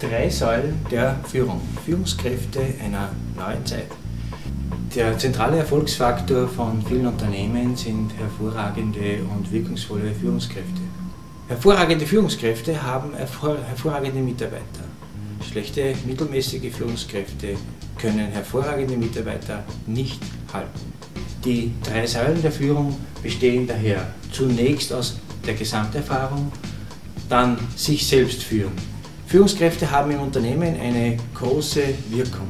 Drei Säulen der Führung. Führungskräfte einer neuen Zeit. Der zentrale Erfolgsfaktor von vielen Unternehmen sind hervorragende und wirkungsvolle Führungskräfte. Hervorragende Führungskräfte haben hervorragende Mitarbeiter. Schlechte, mittelmäßige Führungskräfte können hervorragende Mitarbeiter nicht halten. Die drei Säulen der Führung bestehen daher zunächst aus der Gesamterfahrung, dann sich selbst führen. Führungskräfte haben im Unternehmen eine große Wirkung.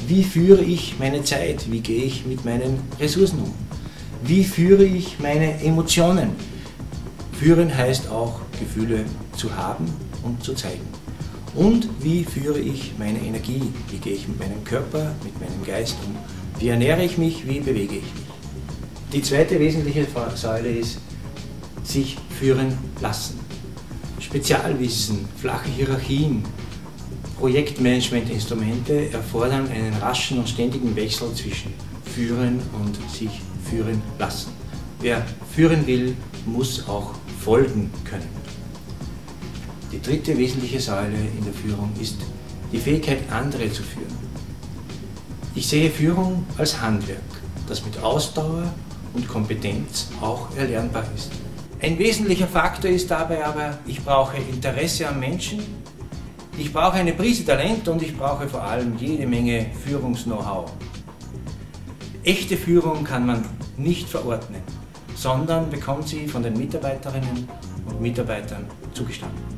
Wie führe ich meine Zeit? Wie gehe ich mit meinen Ressourcen um? Wie führe ich meine Emotionen? Führen heißt auch, Gefühle zu haben und zu zeigen. Und wie führe ich meine Energie? Wie gehe ich mit meinem Körper, mit meinem Geist um? Wie ernähre ich mich? Wie bewege ich mich? Die zweite wesentliche Säule ist, sich führen lassen. Spezialwissen, flache Hierarchien, Projektmanagementinstrumente erfordern einen raschen und ständigen Wechsel zwischen führen und sich führen lassen. Wer führen will, muss auch folgen können. Die dritte wesentliche Säule in der Führung ist die Fähigkeit, andere zu führen. Ich sehe Führung als Handwerk, das mit Ausdauer und Kompetenz auch erlernbar ist. Ein wesentlicher Faktor ist dabei aber, ich brauche Interesse am Menschen, ich brauche eine Prise Talent und ich brauche vor allem jede Menge Führungs-Know-how. Echte Führung kann man nicht verordnen, sondern bekommt sie von den Mitarbeiterinnen und Mitarbeitern zugestanden.